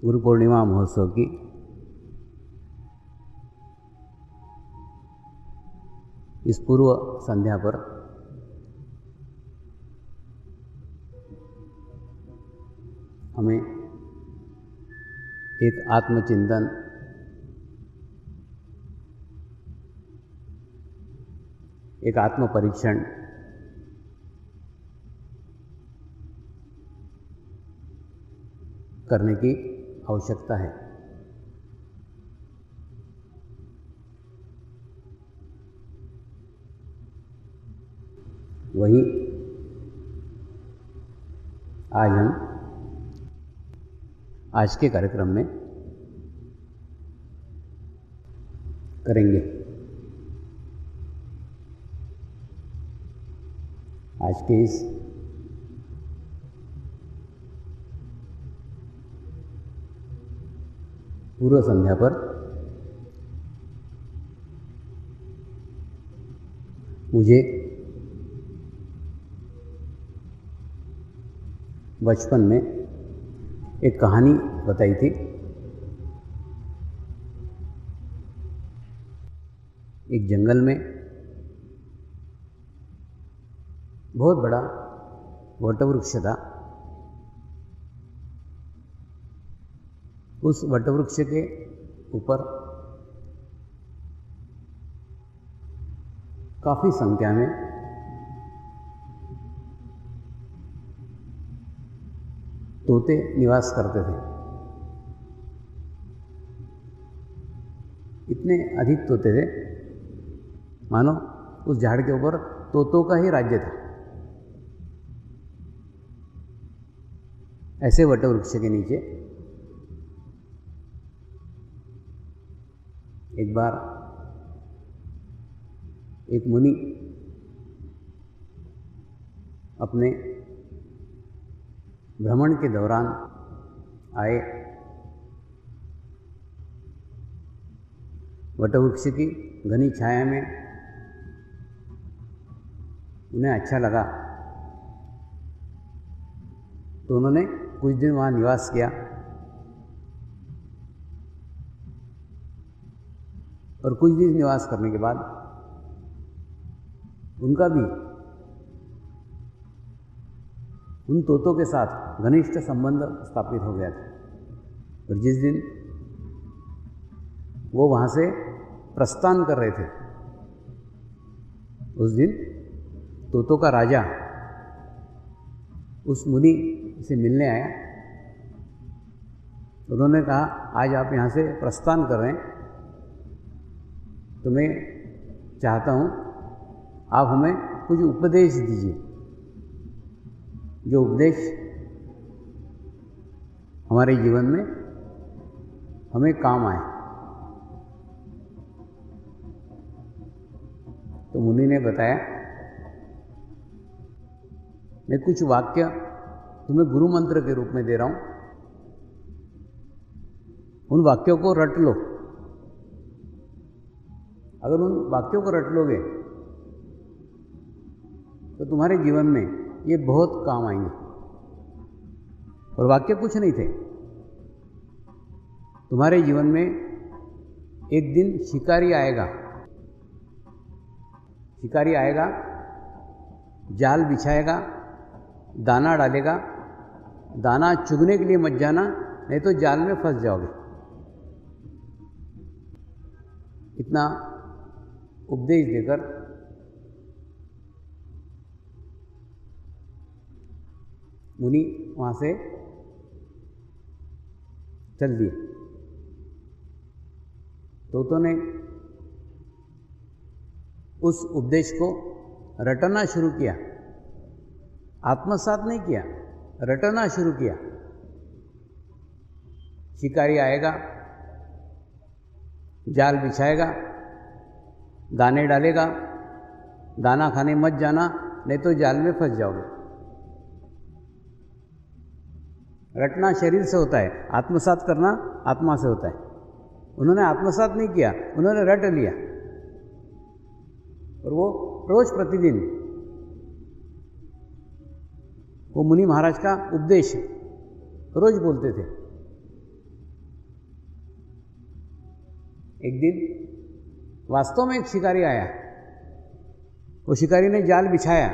गुरु पूर्णिमा महोत्सव की इस पूर्व संध्या पर हमें एक आत्मचिंतन, एक आत्म परीक्षण करने की आवश्यकता है। वही आज हम आज के कार्यक्रम में करेंगे। आज के इस पूर्व संध्या पर मुझे बचपन में एक कहानी बताई थी। एक जंगल में बहुत बड़ा वटवृक्ष था। उस वटवृक्ष के ऊपर काफ़ी संख्या में तोते निवास करते थे। इतने अधिक तोते थे मानो उस झाड़ के ऊपर तोतों का ही राज्य था। ऐसे वटवृक्ष के नीचे एक बार एक मुनि अपने भ्रमण के दौरान आए। वटवृक्ष की घनी छाया में उन्हें अच्छा लगा तो उन्होंने कुछ दिन वहाँ निवास किया और कुछ दिन निवास करने के बाद उनका भी उन तोतों के साथ घनिष्ठ संबंध स्थापित हो गया था। और जिस दिन वो वहाँ से प्रस्थान कर रहे थे उस दिन तोतों का राजा उस मुनि से मिलने आया। उन्होंने कहा, आज आप यहाँ से प्रस्थान कर रहे हैं तो मैं चाहता हूँ आप हमें कुछ उपदेश दीजिए, जो उपदेश हमारे जीवन में हमें काम आए। तो मुनि ने बताया, मैं कुछ वाक्य तुम्हें गुरु मंत्र के रूप में दे रहा हूं, उन वाक्यों को रट लो। अगर उन वाक्यों को रट लोगे तो तुम्हारे जीवन में ये बहुत काम आएंगे। और वाक्य कुछ नहीं थे, तुम्हारे जीवन में एक दिन शिकारी आएगा, जाल बिछाएगा, दाना डालेगा, दाना चुगने के लिए मत जाना, नहीं तो जाल में फंस जाओगे। इतना उपदेश देकर मुनि वहाँ से चल दिए। तोतों ने उस उपदेश को रटना शुरू किया, आत्मसात नहीं किया, रटना शुरू किया। शिकारी आएगा, जाल बिछाएगा, दाने डालेगा, दाना खाने मत जाना, नहीं तो जाल में फंस जाओगे। रटना शरीर से होता है, आत्मसात करना आत्मा से होता है। उन्होंने आत्मसात नहीं किया, उन्होंने रट लिया। और वो रोज प्रतिदिन वो मुनि महाराज का उपदेश रोज बोलते थे। एक दिन वास्तव में एक शिकारी आया। वो शिकारी ने जाल बिछाया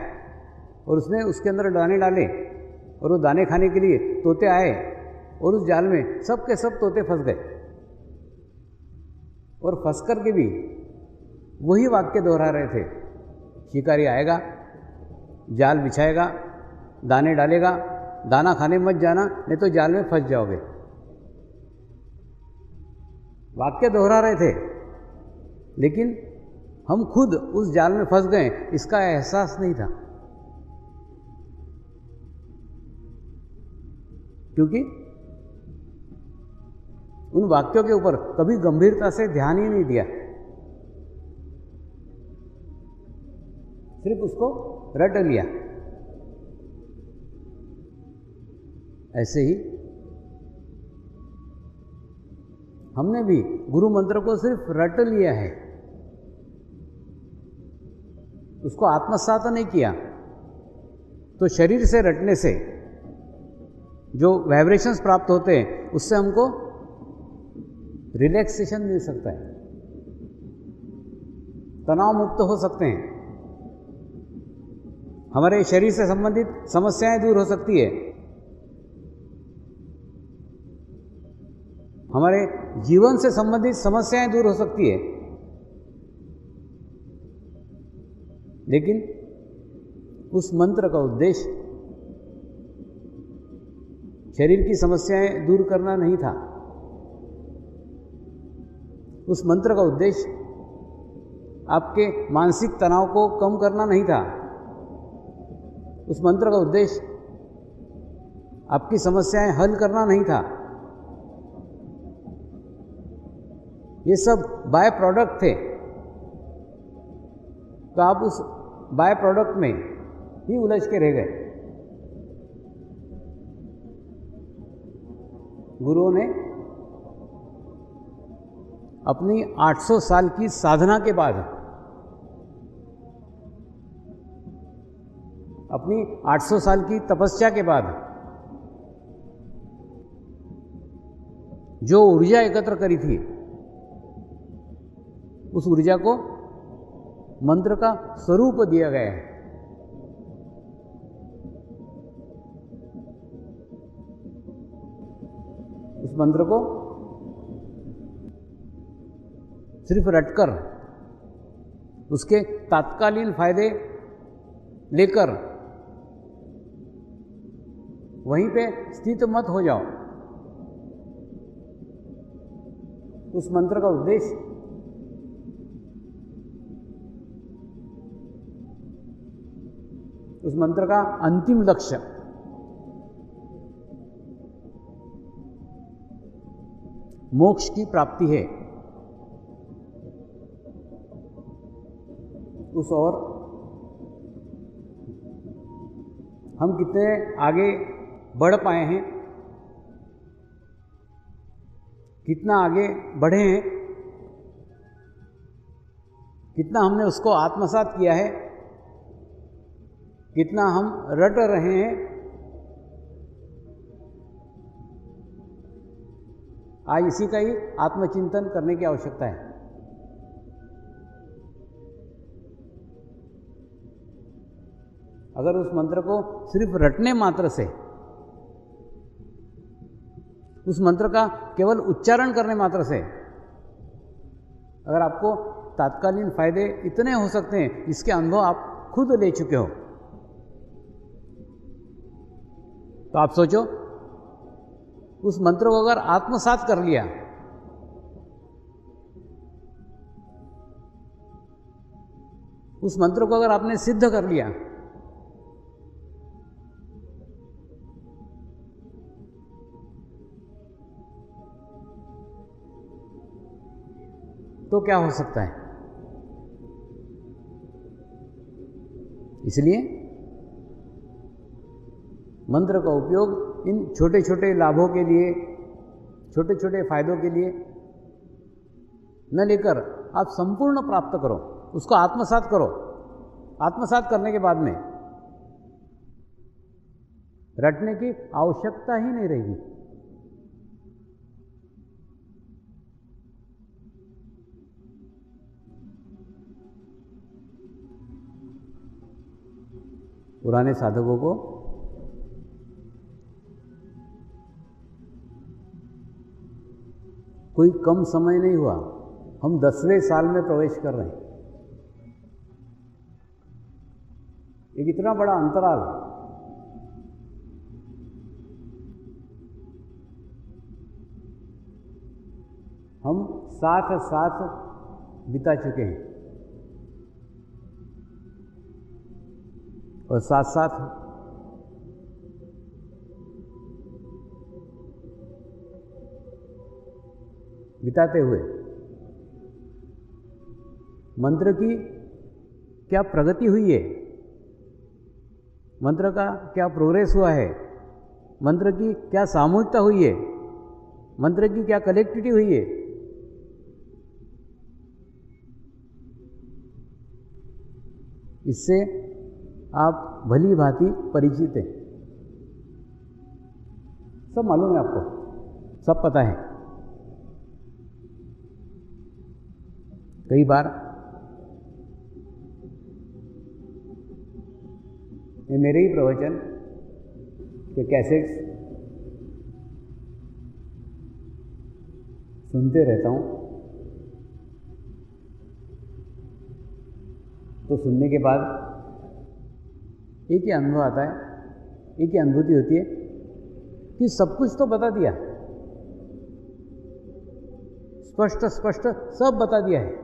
और उसने उसके अंदर दाने डाले और वो दाने खाने के लिए तोते आए और उस जाल में सब के सब तोते फंस गए। और फंस कर के भी वही वाक्य दोहरा रहे थे, शिकारी आएगा, जाल बिछाएगा, दाने डालेगा, दाना खाने मत जाना नहीं तो जाल में फंस जाओगे। वाक्य दोहरा रहे थे, लेकिन हम खुद उस जाल में फंस गए इसका एहसास नहीं था, क्योंकि उन वाक्यों के ऊपर कभी गंभीरता से ध्यान ही नहीं दिया, सिर्फ उसको रट लिया। ऐसे ही हमने भी गुरु मंत्र को सिर्फ रट लिया है, उसको आत्मसात नहीं किया। तो शरीर से रटने से जो वाइब्रेशंस प्राप्त होते हैं उससे हमको रिलैक्सेशन मिल सकता है, तनाव मुक्त हो सकते हैं, हमारे शरीर से संबंधित समस्याएं दूर हो सकती है, हमारे जीवन से संबंधित समस्याएं दूर हो सकती है। लेकिन उस मंत्र का उद्देश्य शरीर की समस्याएं दूर करना नहीं था। उस मंत्र का उद्देश्य आपके मानसिक तनाव को कम करना नहीं था। उस मंत्र का उद्देश्य आपकी समस्याएं हल करना नहीं था। ये सब बाय प्रोडक्ट थे, तो आप उस बाय प्रोडक्ट में ही उलझ के रह गए। गुरुओं ने अपनी 800 साल की साधना के बाद, अपनी 800 साल की तपस्या के बाद जो ऊर्जा एकत्र करी थी, उस ऊर्जा को मंत्र का स्वरूप दिया गया है। उस मंत्र को सिर्फ रटकर उसके तात्कालीन फायदे लेकर वहीं पे स्थित मत हो जाओ। उस मंत्र का उद्देश्य उस मंत्र का अंतिम लक्ष्य मोक्ष की प्राप्ति है। उस और हम कितने आगे बढ़ पाए हैं, कितना आगे बढ़े हैं, कितना हमने उसको आत्मसात किया है, कितना हम रट रहे हैं, आज इसी का ही आत्मचिंतन करने की आवश्यकता है। अगर उस मंत्र को सिर्फ रटने मात्र से, उस मंत्र का केवल उच्चारण करने मात्र से अगर आपको तात्कालीन फायदे इतने हो सकते हैं, इसके अनुभव आप खुद ले चुके हो, तो आप सोचो उस मंत्र को अगर आत्मसात कर लिया, उस मंत्र को अगर आपने सिद्ध कर लिया, तो क्या हो सकता है। इसलिए मंत्र का उपयोग इन छोटे छोटे लाभों के लिए, छोटे छोटे फायदों के लिए न लेकर आप संपूर्ण प्राप्त करो, उसको आत्मसात करो। आत्मसात करने के बाद में रटने की आवश्यकता ही नहीं रहेगी। पुराने साधकों को कोई कम समय नहीं हुआ, हम 10वें साल में प्रवेश कर रहे हैं। एक इतना बड़ा अंतराल, हम साथ साथ बिता चुके हैं और साथ साथ बिताते हुए मंत्र की क्या प्रगति हुई है, मंत्र का क्या प्रोग्रेस हुआ है, मंत्र की क्या सामूहिकता हुई है, मंत्र की क्या कलेक्टिविटी हुई है, इससे आप भली भांति परिचित हैं। सब मालूम है आपको, सब पता है। कई बार ये मेरे ही प्रवचन के कैसेट्स सुनते रहता हूँ, तो सुनने के बाद एक ही अनुभव आता है, एक ही अनुभूति होती है कि सब कुछ तो बता दिया, स्पष्ट स्पष्ट सब बता दिया है।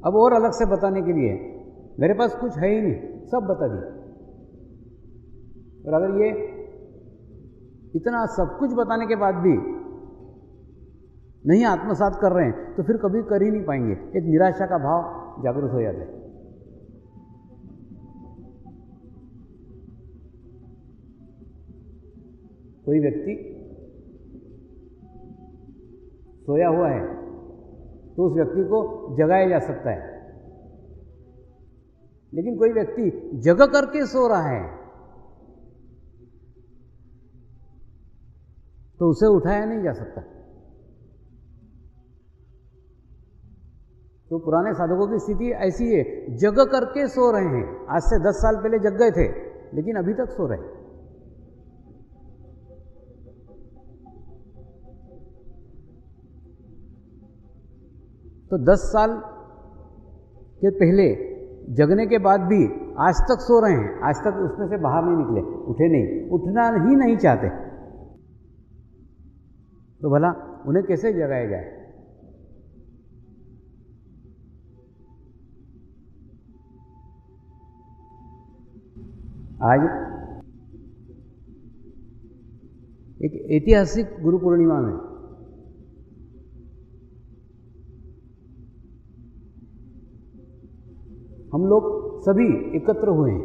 अब और अलग से बताने के लिए मेरे पास कुछ है ही नहीं, सब बता दिया। और अगर ये इतना सब कुछ बताने के बाद भी नहीं आत्मसात कर रहे हैं तो फिर कभी कर ही नहीं पाएंगे। एक निराशा का भाव जागृत हो जाता है। कोई व्यक्ति सोया हुआ है तो उस व्यक्ति को जगाया जा सकता है, लेकिन कोई व्यक्ति जग करके सो रहा है तो उसे उठाया नहीं जा सकता। तो पुराने साधकों की स्थिति ऐसी है, जग करके सो रहे हैं। आज से 10 साल पहले जग गए थे लेकिन अभी तक सो रहे हैं। तो 10 साल के पहले जगने के बाद भी आज तक सो रहे हैं, आज तक उसमें से बाहर नहीं निकले, उठे नहीं, उठना ही नहीं चाहते, तो भला उन्हें कैसे जगाया जाए? आज एक ऐतिहासिक गुरु पूर्णिमा में हम लोग सभी एकत्र हुए हैं।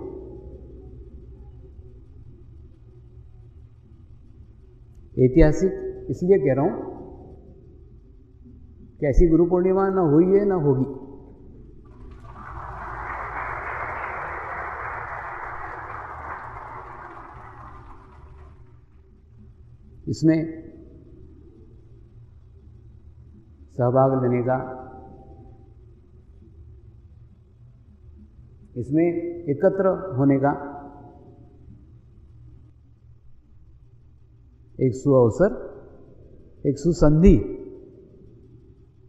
ऐतिहासिक इसलिए कह रहा हूं कि ऐसी गुरु पूर्णिमा ना हुई है ना होगी। इसमें सहभाग लेने का, इसमें एकत्र होने का एक सुअवसर, एक सुसंधि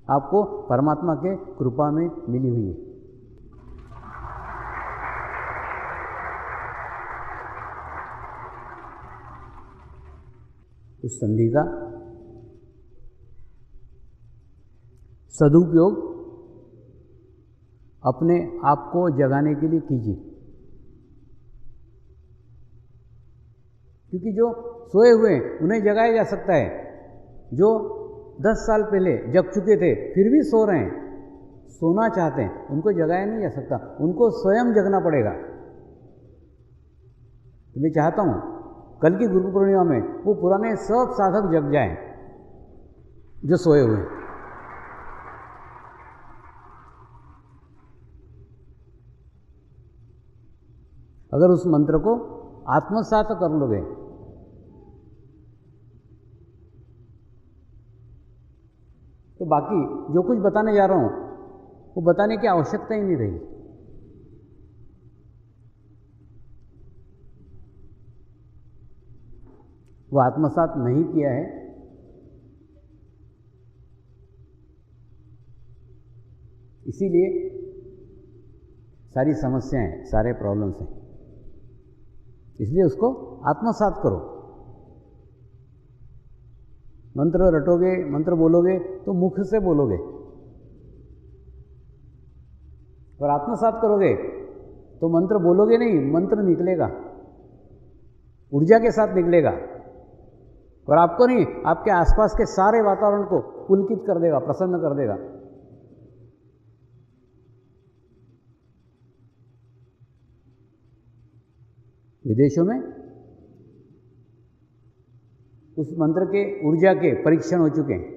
आपको परमात्मा के कृपा में मिली हुई है। उस संधि का सदुपयोग अपने आप को जगाने के लिए कीजिए, क्योंकि जो सोए हुए उन्हें जगाया जा सकता है। जो 10 साल पहले जग चुके थे फिर भी सो रहे हैं, सोना चाहते हैं, उनको जगाया नहीं जा सकता, उनको स्वयं जगना पड़ेगा। तो मैं चाहता हूं कल की गुरु पूर्णिमा में वो पुराने सब साधक जग जाएं जो सोए हुए हैं। अगर उस मंत्र को आत्मसात कर लोगे तो बाकी जो कुछ बताने जा रहा हूं वो बताने की आवश्यकता ही नहीं रही। वो आत्मसात नहीं किया है, इसीलिए सारी समस्याएं, सारे प्रॉब्लम्स हैं। इसलिए उसको आत्मसात करो। मंत्र रटोगे, मंत्र बोलोगे तो मुख से बोलोगे, और आत्मसात करोगे तो मंत्र बोलोगे नहीं, मंत्र निकलेगा, ऊर्जा के साथ निकलेगा, और आपको नहीं, आपके आसपास के सारे वातावरण को पुलकित कर देगा, प्रसन्न कर देगा। विदेशों में उस मंत्र के ऊर्जा के परीक्षण हो चुके हैं।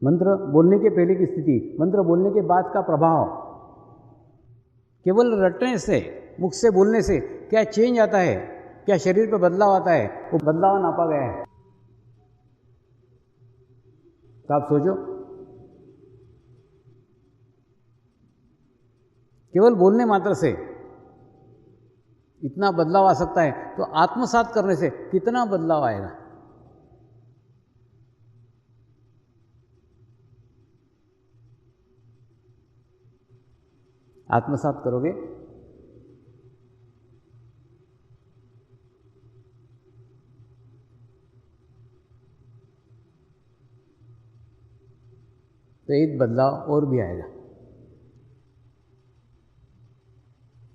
मंत्र बोलने के पहले की स्थिति, मंत्र बोलने के बाद का प्रभाव, केवल रटने से, मुख से बोलने से क्या चेंज आता है, क्या शरीर पर बदलाव आता है, वो बदलाव नापा गया है। तो आप सोचो, केवल बोलने मात्र से इतना बदलाव आ सकता है, तो आत्मसात करने से कितना बदलाव आएगा। आत्मसात करोगे तो एक बदलाव और भी आएगा,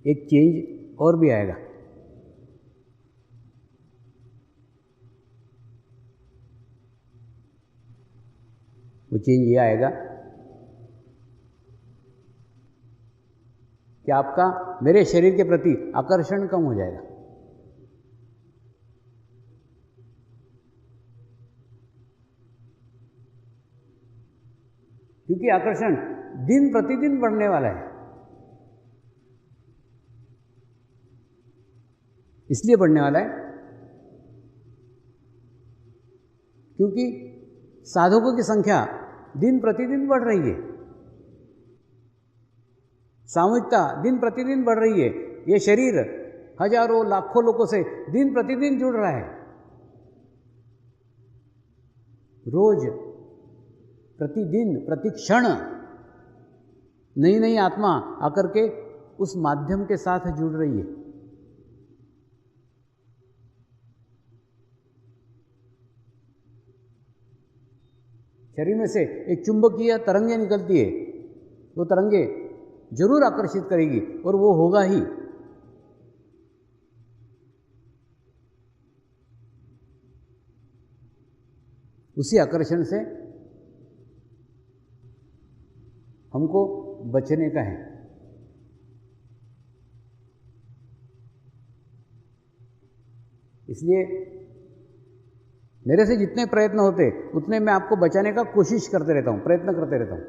एक चेंज और भी आएगा। वो चेंज ये आएगा कि आपका मेरे शरीर के प्रति आकर्षण कम हो जाएगा। क्योंकि आकर्षण दिन प्रतिदिन बढ़ने वाला है। इसलिए बढ़ने वाला है क्योंकि साधकों की संख्या दिन प्रतिदिन बढ़ रही है, सामूहिकता दिन प्रतिदिन बढ़ रही है। ये शरीर हजारों लाखों लोगों से दिन प्रतिदिन जुड़ रहा है। रोज, प्रतिदिन, प्रतिक्षण नई नई आत्मा आकर के उस माध्यम के साथ जुड़ रही है। शरीर में से एक चुंबकीय तरंगे निकलती है, वो तरंगे जरूर आकर्षित करेगी, और वो होगा ही। उसी आकर्षण से हमको बचने का है। इसलिए मेरे से जितने प्रयत्न होते उतने मैं आपको बचाने का कोशिश करते रहता हूं, प्रयत्न करते रहता हूं।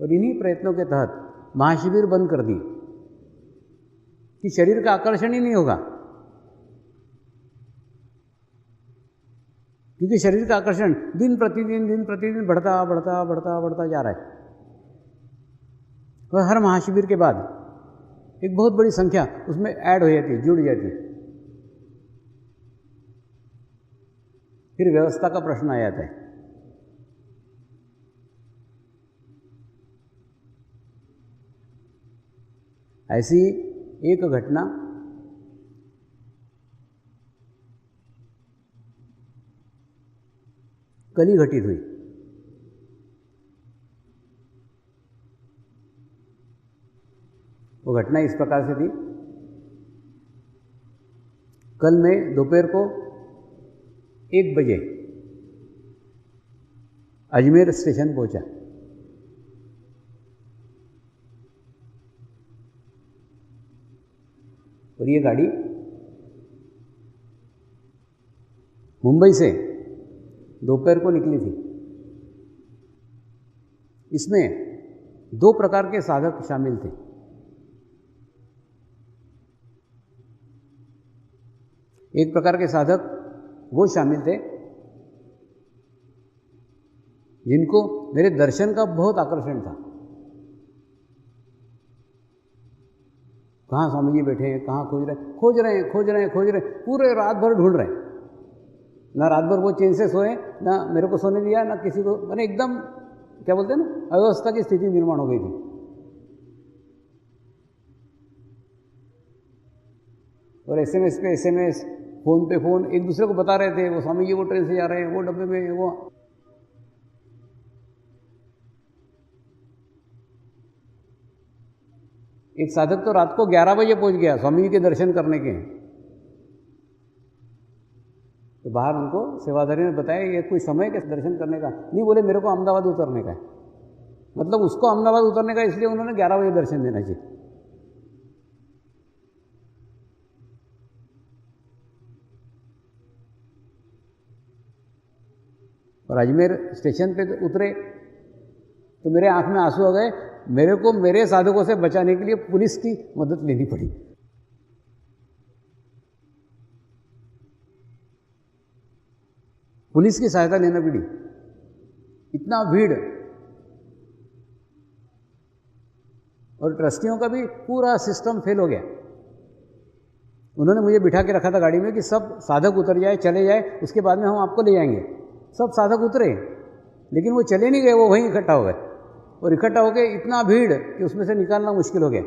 और इन्हीं प्रयत्नों के तहत महाशिविर बंद कर दी कि शरीर का आकर्षण ही नहीं होगा, क्योंकि शरीर का आकर्षण दिन प्रतिदिन बढ़ता बढ़ता बढ़ता बढ़ता जा रहा है। और हर महाशिविर के बाद एक बहुत बड़ी संख्या उसमें ऐड हो जाती है, जुड़ जाती है। फिर व्यवस्था का प्रश्न आ जाता है। ऐसी एक घटना कल ही घटित हुई। वो घटना इस प्रकार से थी। कल मैं दोपहर को 1 बजे अजमेर स्टेशन पहुंचा। और ये गाड़ी मुंबई से दोपहर को निकली थी। इसमें 2 प्रकार के साधक शामिल थे। एक प्रकार के साधक वो शामिल थे जिनको मेरे दर्शन का बहुत आकर्षण था। कहाँ स्वामी जी बैठे हैं, कहाँ खोज रहे हैं, खोज रहे हैं, खोज रहे हैं, खोज रहे हैं, पूरे रात भर ढूंढ रहे हैं। ना रात भर वो चैन से सोए, ना मेरे को सोने दिया, ना किसी को, मैंने एकदम क्या बोलते हैं ना, अव्यवस्था की स्थिति निर्माण हो गई थी। और एसएमएस पे एसएमएस, फोन पे फोन, एक दूसरे को बता रहे थे, वो स्वामी जी वो ट्रेन से जा रहे हैं, वो डब्बे में वो। एक साधक तो रात को 11 बजे पहुंच गया स्वामी जी के दर्शन करने के। तो बाहर उनको सेवाधारी ने बताया ये कोई समय के दर्शन करने का नहीं, बोले मेरे को अहमदाबाद उतरने का है। मतलब उसको अहमदाबाद उतरने का, इसलिए उन्होंने 11 बजे दर्शन देना चाहिए। और अजमेर स्टेशन पे उतरे तो मेरे आंख में आंसू आ गए। मेरे को मेरे साधकों से बचाने के लिए पुलिस की मदद लेनी पड़ी। पुलिस की सहायता लेना पड़ी, इतना भीड़। और ट्रस्टियों का भी पूरा सिस्टम फेल हो गया। उन्होंने मुझे बिठा के रखा था गाड़ी में कि सब साधक उतर जाए, चले जाए, उसके बाद में हम आपको ले जाएंगे। सब साधक उतरे, लेकिन वो चले नहीं गए, वो वहीं इकट्ठा हो गए। और इकट्ठा हो गए, इतना भीड़ कि उसमें से निकालना मुश्किल हो गया।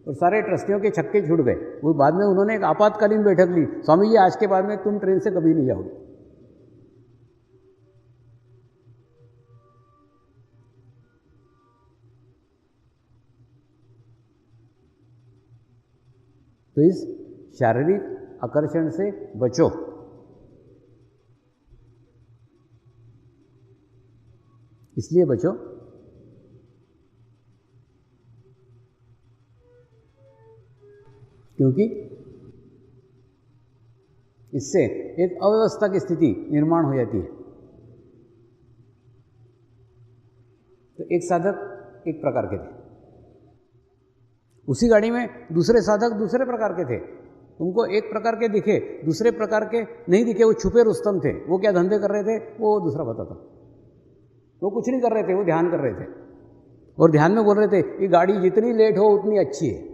और सारे ट्रस्टियों के छक्के छूट गए। वो बाद में उन्होंने एक आपातकालीन बैठक ली, स्वामी जी आज के बाद में तुम ट्रेन से कभी नहीं जाओगे। तो इस शारीरिक आकर्षण से बचो। इसलिए बचो क्योंकि इससे एक अव्यवस्था की स्थिति निर्माण हो जाती है। तो एक साधक एक प्रकार के थे, उसी गाड़ी में दूसरे साधक दूसरे प्रकार के थे। उनको एक प्रकार के दिखे, दूसरे प्रकार के नहीं दिखे। वो छुपे रुस्तम थे। वो क्या धंधे कर रहे थे वो दूसरा पता था। वो कुछ नहीं कर रहे थे, वो ध्यान कर रहे थे। और ध्यान में बोल रहे थे कि गाड़ी जितनी लेट हो उतनी अच्छी है।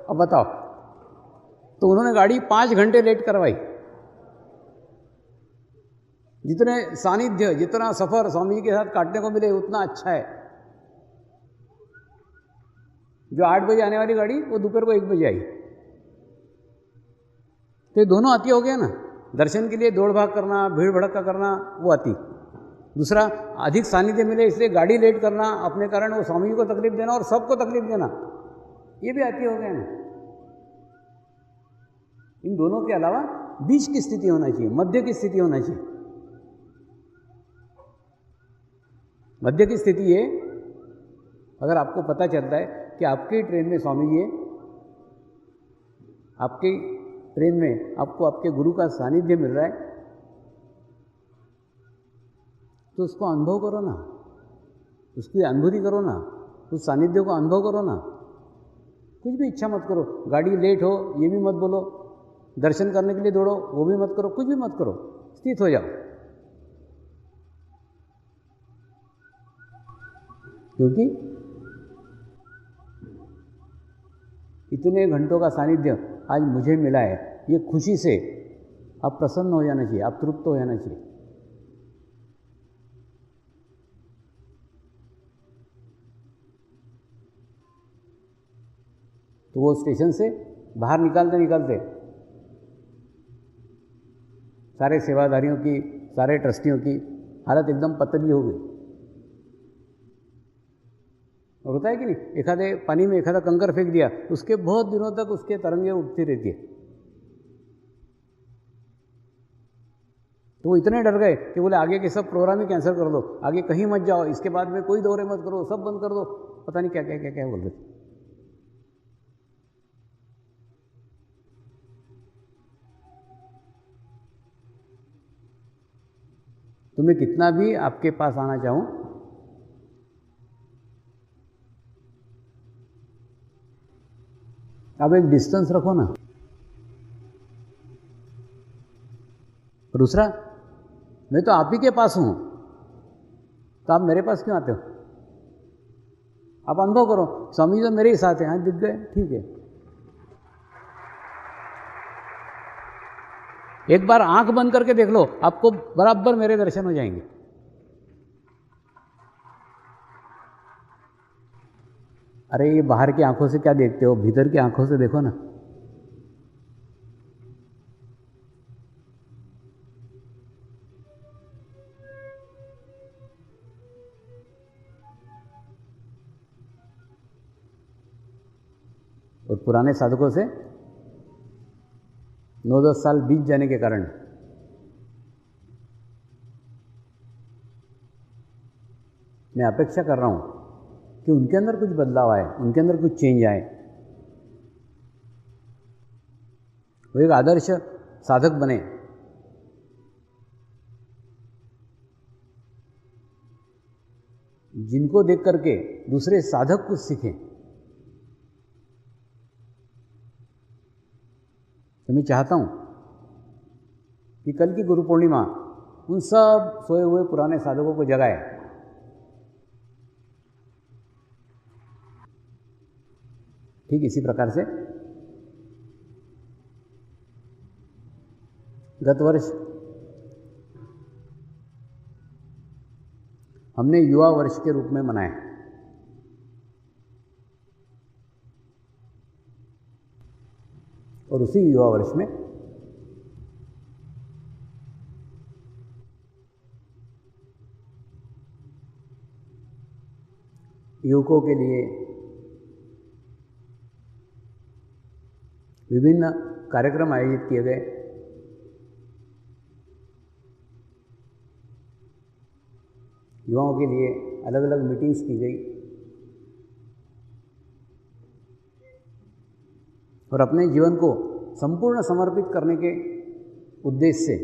अब बताओ, तो उन्होंने गाड़ी 5 घंटे लेट करवाई। जितने सानिध्य, जितना सफर स्वामी जी के साथ काटने को मिले उतना अच्छा है। जो 8 बजे आने वाली गाड़ी वो दोपहर को 1 बजे आई। तो ये दोनों आती हो गया ना। दर्शन के लिए दौड़ भाग करना, भीड़ भड़का करना, वो आती। दूसरा, अधिक सानिध्य मिले इसलिए गाड़ी लेट करना, अपने कारण वो स्वामी जी को तकलीफ देना और सबको तकलीफ देना, ये भी आती हो गया ना। इन दोनों के अलावा बीच की स्थिति होना चाहिए, मध्य की स्थिति होना चाहिए। मध्य की स्थिति ये, अगर आपको पता चलता है कि आपकी ट्रेन में स्वामी जी है, आपकी ट्रेन में आपको आपके गुरु का सानिध्य मिल रहा है, तो उसको अनुभव करो ना, उसकी अनुभूति करो ना, उस सानिध्य को अनुभव करो ना। कुछ भी इच्छा मत करो, गाड़ी लेट हो ये भी मत बोलो, दर्शन करने के लिए दौड़ो वो भी मत करो, कुछ भी मत करो, स्थित हो जाओ। क्योंकि इतने घंटों का सानिध्य आज मुझे मिला है, ये खुशी से आप प्रसन्न हो जाना चाहिए, आप तृप्त हो जाना चाहिए। तो वो स्टेशन से बाहर निकालते निकालते सारे सेवाधारियों की, सारे ट्रस्टियों की हालत एकदम पतली हो गई। और होता है कि नहीं, एखादे पानी में एखादा कंकर फेंक दिया, उसके बहुत दिनों तक उसके तरंगे उठती रहती है। तो वो इतने डर गए कि बोले आगे के सब प्रोग्राम ही कैंसिल कर दो, आगे कहीं मत जाओ, इसके बाद में कोई दौरे मत करो, सब बंद कर दो, पता नहीं क्या क्या क्या क्या बोल रहे थे। तो मैं कितना भी आपके पास आना चाहूं, आप एक डिस्टेंस रखो ना। दूसरा, मैं तो आप ही के पास हूं, तो आप मेरे पास क्यों आते हो? आप अनुभव करो, स्वामी तो मेरे ही साथ हैं, हाँ दिख गए, ठीक है। एक बार आंख बंद करके देख लो, आपको बराबर मेरे दर्शन हो जाएंगे। अरे ये बाहर की आंखों से क्या देखते हो, भीतर की आंखों से देखो ना। और पुराने साधकों से 9-10 साल बीत जाने के कारण मैं अपेक्षा कर रहा हूं कि उनके अंदर कुछ बदलाव आए, उनके अंदर कुछ चेंज आए, वो एक आदर्श साधक बने, जिनको देख करके दूसरे साधक कुछ सीखें। तो मैं चाहता हूं कि कल की गुरु पूर्णिमा उन सब सोए हुए पुराने साधकों को जगाए। ठीक इसी प्रकार से गत वर्ष हमने युवा वर्ष के रूप में मनाया। और उसी युवा वर्ष में युवकों के लिए विभिन्न कार्यक्रम आयोजित किए गए। युवाओं के लिए अलग अलग मीटिंग्स की गई और अपने जीवन को संपूर्ण समर्पित करने के उद्देश्य से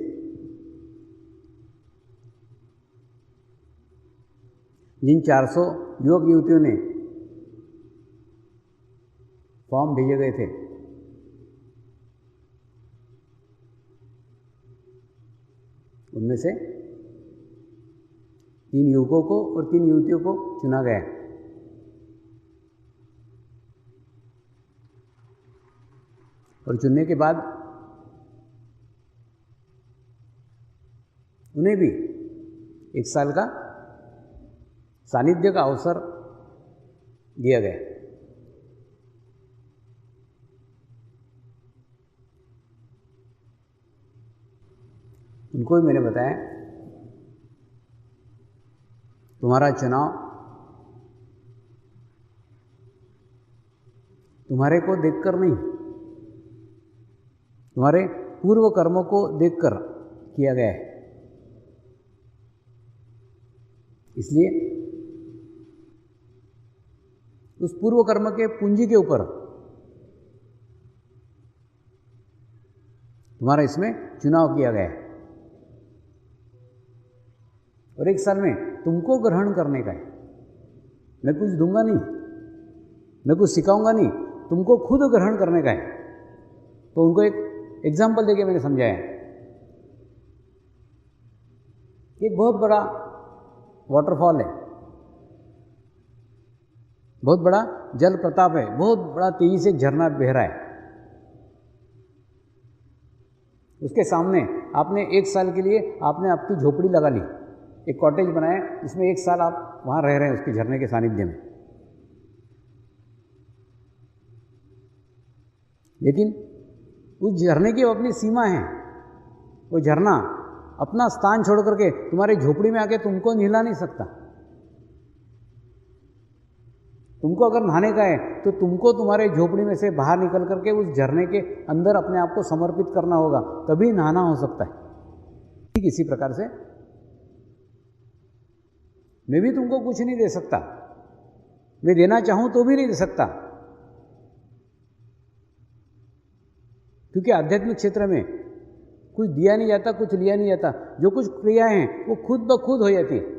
जिन 400 युवक युवतियों ने फॉर्म भेजे गए थे, उनमें से 3 युवकों को और 3 युवतियों को चुना गया। और चुनने के बाद उन्हें भी 1 साल का सानिध्य का अवसर दिया गया। उनको भी मैंने बताया, तुम्हारा चुनाव तुम्हारे को देखकर नहीं, तुम्हारे पूर्व कर्मों को देखकर किया गया है। इसलिए उस पूर्व कर्म के पूंजी के ऊपर तुम्हारा इसमें चुनाव किया गया है। और 1 साल में तुमको ग्रहण करने का है। मैं कुछ दूंगा नहीं, मैं कुछ सिखाऊंगा नहीं, तुमको खुद ग्रहण करने का है। तो उनको एक एग्जाम्पल देके मैंने समझाया। एक बहुत बड़ा वाटरफॉल है, बहुत बड़ा जल प्रताप है, बहुत बड़ा तेजी से झरना बह रहा है। उसके सामने आपने 1 साल के लिए आपने आपकी झोपड़ी लगा ली, एक कॉटेज बनाया, जिसमें 1 साल आप वहाँ रह रहे हैं उसके झरने के सानिध्य में। लेकिन उस झरने की अपनी सीमा है। वो झरना अपना स्थान छोड़ करके तुम्हारी झोपड़ी में आके तुमको नहला नहीं सकता। तुमको अगर नहाने का है तो तुमको तुम्हारे झोपड़ी में से बाहर निकल करके उस झरने के अंदर अपने आप को समर्पित करना होगा, तभी नहाना हो सकता है। ठीक इसी प्रकार से मैं भी तुमको कुछ नहीं दे सकता, मैं देना चाहूं तो भी नहीं दे सकता, क्योंकि आध्यात्मिक क्षेत्र में कुछ दिया नहीं जाता, कुछ लिया नहीं जाता। जो कुछ क्रियाएं हैं वो खुद ब खुद हो जाती है।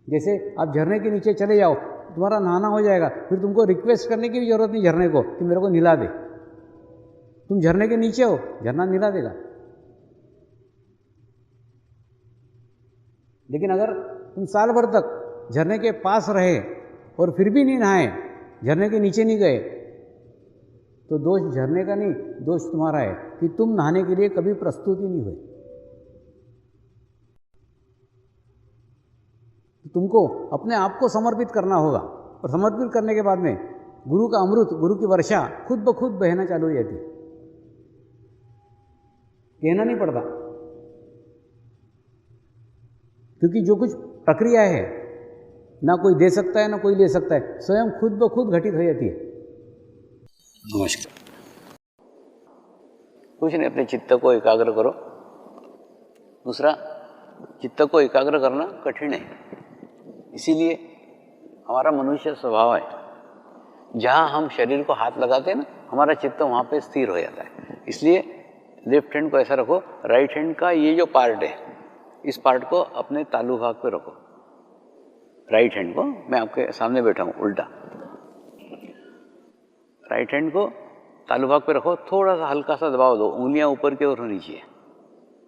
जैसे आप झरने के नीचे चले जाओ, तुम्हारा नहाना हो जाएगा, फिर तुमको रिक्वेस्ट करने की भी जरूरत नहीं झरने को कि मेरे को नहला दे। तुम झरने के नीचे हो, झरना नहला देगा। लेकिन अगर तुम साल भर तक झरने के पास रहे और फिर भी नहीं नहाए, झरने के नीचे नहीं गए, तो दोष झरने का नहीं, दोष तुम्हारा है कि तुम नहाने के लिए कभी प्रस्तुत ही नहीं हुए। तुमको अपने आप को समर्पित करना होगा, और समर्पित करने के बाद में गुरु का अमृत, गुरु की वर्षा खुद ब खुद बहना चालू हो जाती है, कहना नहीं पड़ता, क्योंकि जो कुछ प्रक्रिया है ना कोई दे सकता है ना कोई ले सकता है, स्वयं खुद ब खुद घटित हो जाती है। नमस्कार। कुछ नहीं, अपने चित्त को एकाग्र करो। दूसरा, चित्त को एकाग्र करना कठिन है, इसीलिए हमारा मनुष्य स्वभाव है, जहाँ हम शरीर को हाथ लगाते हैं ना, हमारा चित्त वहाँ पे स्थिर हो जाता है। इसलिए लेफ्ट हैंड को ऐसा रखो, राइट हैंड का ये जो पार्ट है, इस पार्ट को अपने तालू भाग पे रखो। राइट हैंड को, मैं आपके सामने बैठा हूँ उल्टा, राइट हैंड को तालू भाग पे रखो, थोड़ा सा हल्का सा दबाव दो, उंगलियां ऊपर की ओर होनी चाहिए,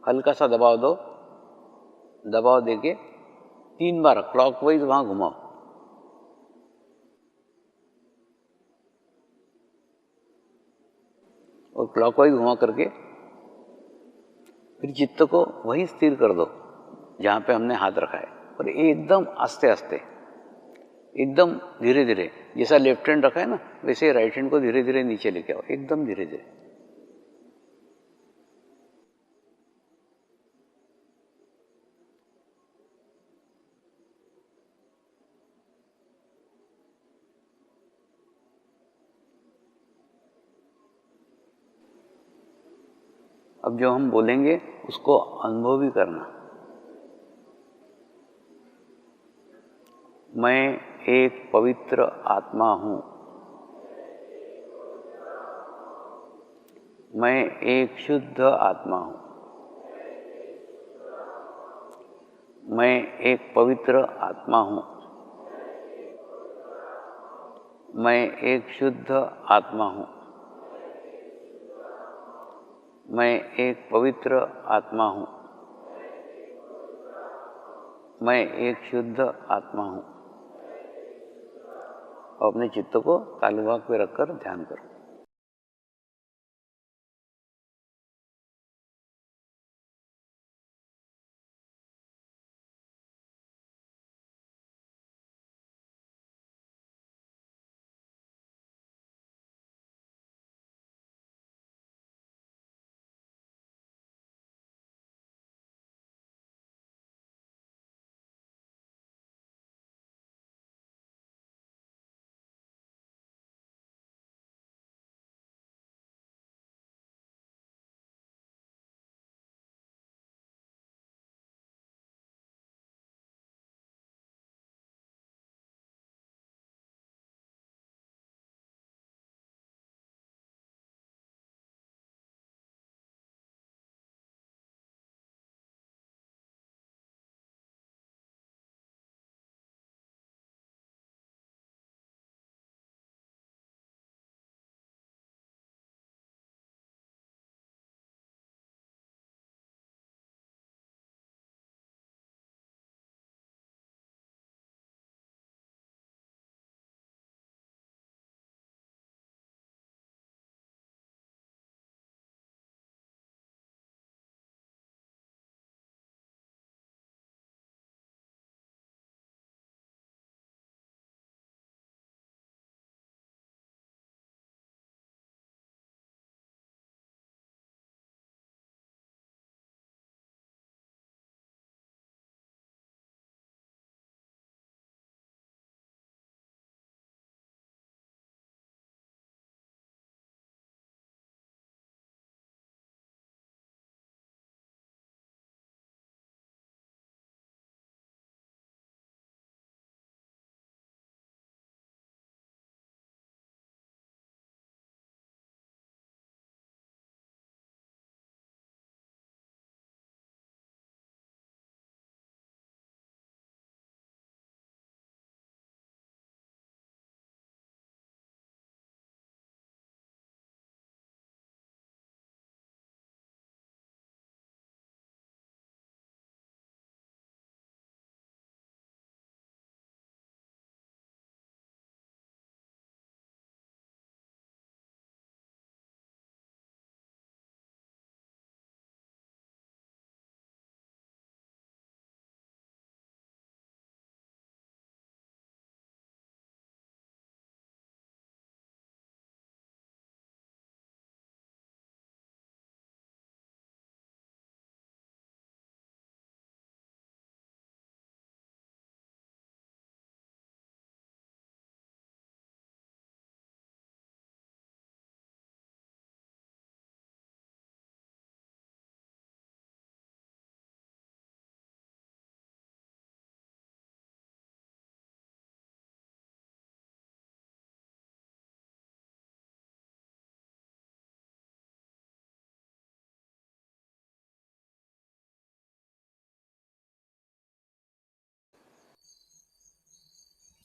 हल्का सा दबाव दो, दबाव देके 3 बार क्लॉकवाइज वहां घुमाओ। और क्लॉकवाइज घुमा करके फिर चित्त को वहीं स्थिर कर दो जहां पे हमने हाथ रखा है, और एकदम आस्ते आस्ते, एकदम धीरे धीरे, जैसा लेफ्ट हैंड रखा है ना, वैसे राइट हैंड को धीरे धीरे नीचे लेके आओ, एकदम धीरे धीरे। अब जो हम बोलेंगे उसको अनुभव भी करना। मैं एक पवित्र आत्मा हूँ, मैं एक शुद्ध आत्मा हूँ, मैं एक पवित्र आत्मा हूँ, मैं एक शुद्ध आत्मा हूँ, मैं एक पवित्र आत्मा हूँ, मैं एक शुद्ध आत्मा हूँ। अपने चित्त को तालु भाग पे रखकर ध्यान करो।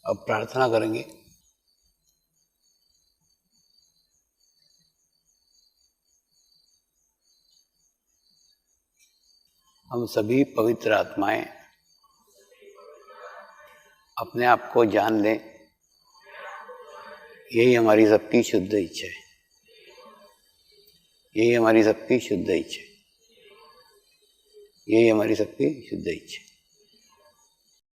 अब प्रार्थना करेंगे। हम सभी पवित्र आत्माएं अपने आप को जान लें, यही हमारी सबकी शुद्ध इच्छा है। यही हमारी सबकी शुद्ध इच्छा है। यही हमारी सबकी शुद्ध इच्छा है।